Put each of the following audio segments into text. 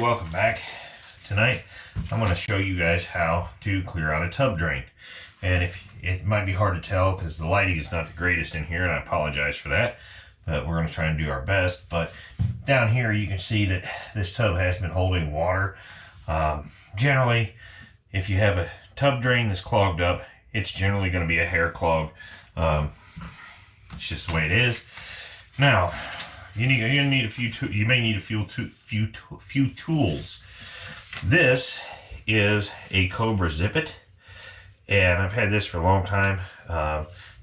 welcome back. Tonight I'm going to show you guys how to clear out a tub drain. And if it might be hard to tell because the lighting is not the greatest in here, and I apologize for that, but we're going to try and do our best. But down here you can see that this tub has been holding water. Generally, if you have a tub drain that's clogged up, it's generally going to be a hair clog. It's just the way it is. Now, you may need a few tools. This is a Cobra Zip-It, and I've had this for a long time.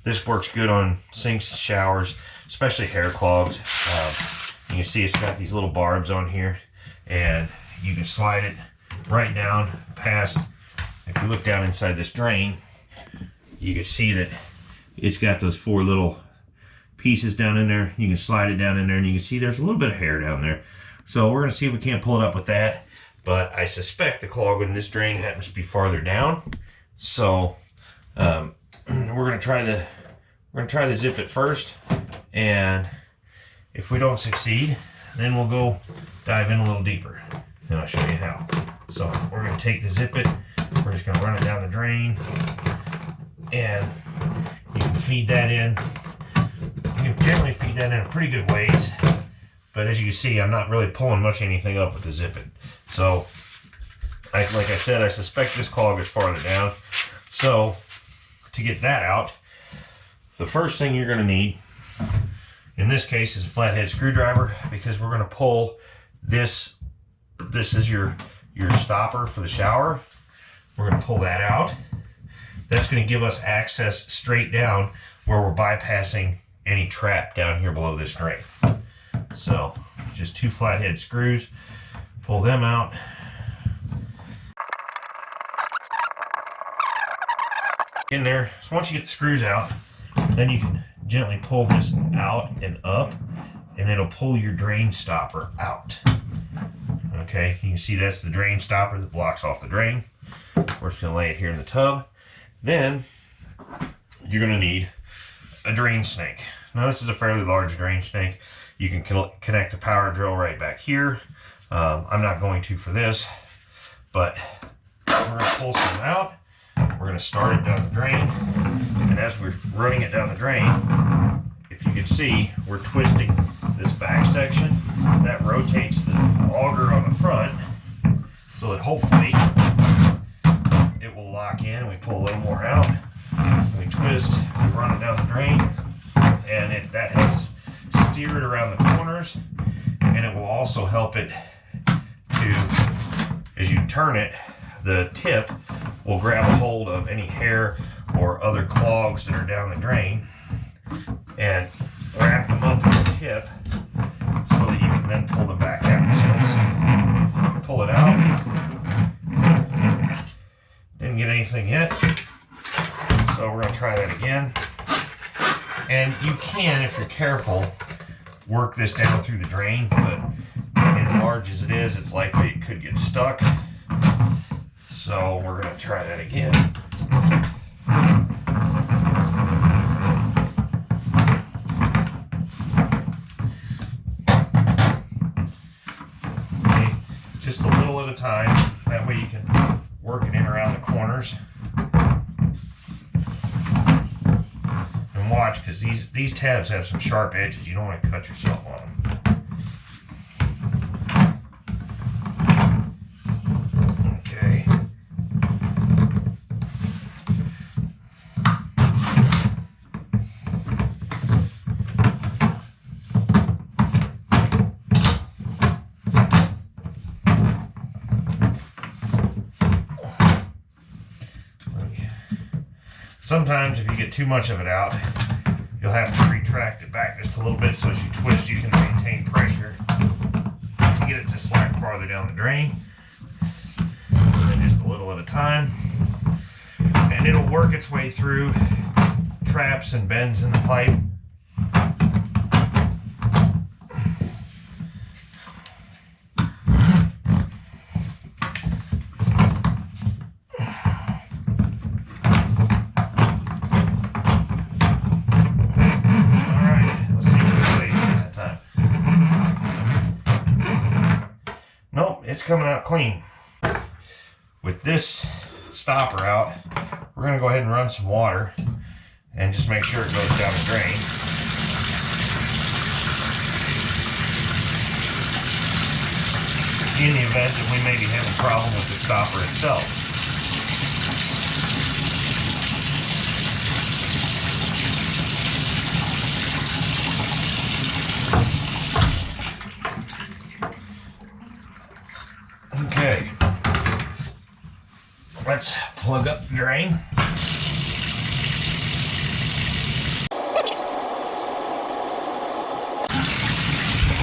This works good on sinks, showers, especially hair clogs. You can see it's got these little barbs on here, and you can slide it right down past. If you look down inside this drain, you can see that it's got those four little pieces down in there. You can slide it down in there, and you can see there's a little bit of hair down there. So we're going to see if we can't pull it up with that. But I suspect the clog in this drain happens to be farther down. So we're going to try the Zip-It first, and if we don't succeed, then we'll go dive in a little deeper, and I'll show you how. So we're going to take the Zip-It. We're just going to run it down the drain, and you can feed that in. You can generally feed that in a pretty good ways, but as you can see, I'm not really pulling much anything up with the Zip-It. So, like I said, I suspect this clog is farther down. So, to get that out, the first thing you're going to need, in this case, is a flathead screwdriver, because we're going to pull this. This is your stopper for the shower. We're going to pull that out. That's going to give us access straight down where we're bypassing any trap down here below this drain. So just two flathead screws, pull them out. In there, so once you get the screws out, then you can gently pull this out and up, and it'll pull your drain stopper out. Okay, you can see that's the drain stopper that blocks off the drain. We're just going to lay it here in the tub. Then you're going to need a drain snake. Now this is a fairly large drain snake. You can connect a power drill right back here. I'm not going to for this, but we're going to pull some out. We're going to start it down the drain, and as we're running it down the drain, if you can see, we're twisting this back section. That rotates the auger on the front so that hopefully it will lock in. We pull a little more out, we twist, we run it down the drain, and that helps steer it around the corners, and it will also help it to, as you turn it, the tip will grab a hold of any hair or other clogs that are down the drain and wrap them up with the tip so that you can then pull them back out. So pull it out. Didn't get anything yet, so we're going to try that again. And you can, if you're careful, work this down through the drain, but as large as it is, it's likely it could get stuck. So we're going to try that again. Okay, just a little at a time. That way you can work it in around the corners. And watch, because these tabs have some sharp edges. You don't want to cut yourself on them. Okay. Sometimes if you get too much of it out, you'll have to retract it back just a little bit, so as you twist you can maintain pressure to get it to slide farther down the drain. And just a little at a time. And it'll work its way through traps and bends in the pipe. coming out clean. With this stopper out, we're going to go ahead and run some water and just make sure it goes down the drain. In the event that we may be having a problem with the stopper itself. Okay, let's plug up the drain.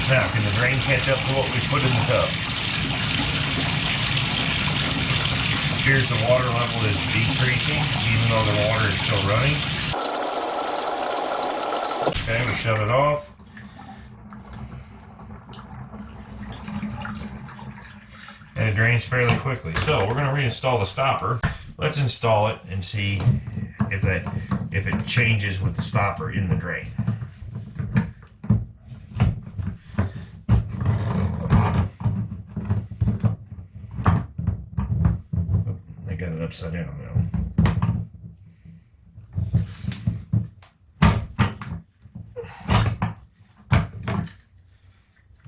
Now, can the drain catch up to what we put in the tub? Here's the water level is decreasing, even though the water is still running. Okay, we shut it off. And it drains fairly quickly. So we're going to reinstall the stopper. Let's install it and see if it changes with the stopper in the drain. I got it upside down now.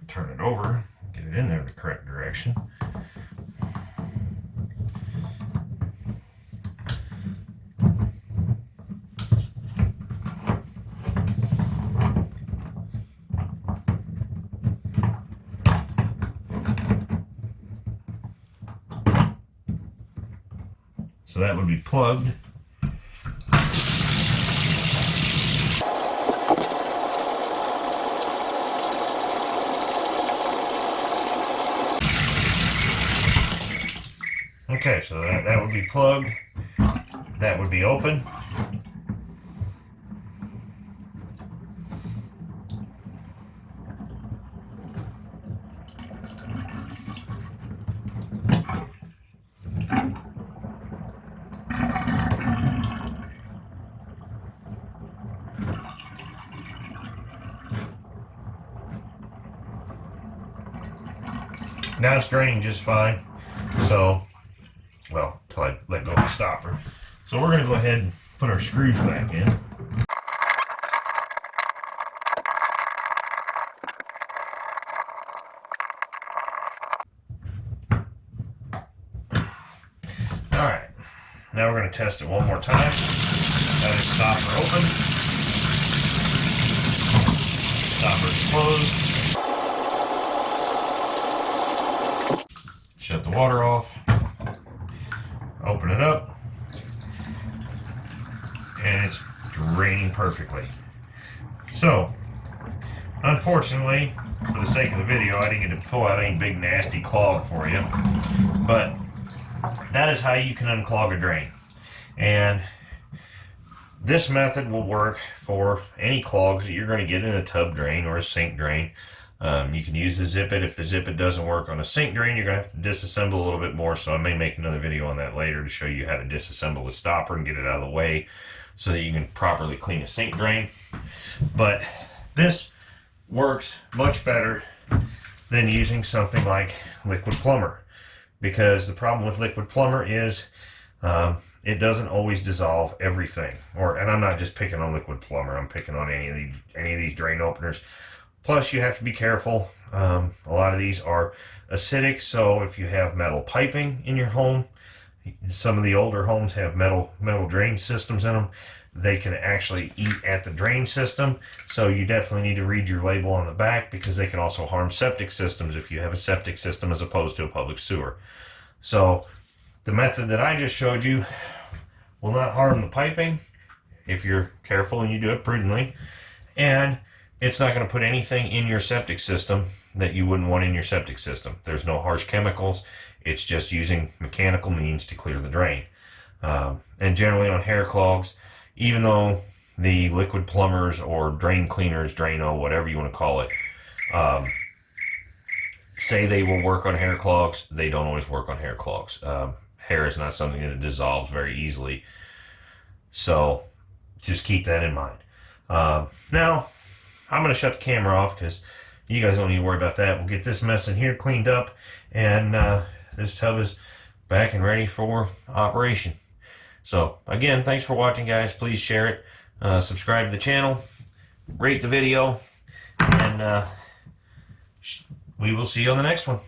Turn it over, get it in there the correct direction. So that would be plugged. Okay, so that would be plugged. That would be open. Now it's draining just fine. So, well, until I let go of the stopper. So we're going to go ahead and put our screws back in. Alright, now we're going to test it one more time. That is stopper open. Stopper's closed. Shut the water off, open it up, and it's draining perfectly. So, unfortunately, for the sake of the video, I didn't get to pull out any big nasty clog for you, but that is how you can unclog a drain. And this method will work for any clogs that you're going to get in a tub drain or a sink drain. You can use the Zip-It. If the Zip-It doesn't work on a sink drain, you're going to have to disassemble a little bit more, so I may make another video on that later to show you how to disassemble the stopper and get it out of the way so that you can properly clean a sink drain. But this works much better than using something like Liquid Plumber, because the problem with Liquid Plumber is it doesn't always dissolve everything. And I'm not just picking on Liquid Plumber, I'm picking on any of these drain openers. Plus, you have to be careful. A lot of these are acidic, so if you have metal piping in your home, some of the older homes have metal drain systems in them. They can actually eat at the drain system, so you definitely need to read your label on the back, because they can also harm septic systems if you have a septic system as opposed to a public sewer. So the method that I just showed you will not harm the piping if you're careful and you do it prudently, and it's not going to put anything in your septic system that you wouldn't want in your septic system. There's no harsh chemicals. It's just using mechanical means to clear the drain. And generally on hair clogs, even though the Liquid Plumbers or drain cleaners, Drano, whatever you want to call it, say they will work on hair clogs, they don't always work on hair clogs. Hair is not something that dissolves very easily. So just keep that in mind. Now, I'm going to shut the camera off because You guys don't need to worry about that. We'll get this mess in here cleaned up, and this tub is back and ready for operation. So again, thanks for watching, guys. Please share it, subscribe to the channel, rate the video, and we will see you on the next one.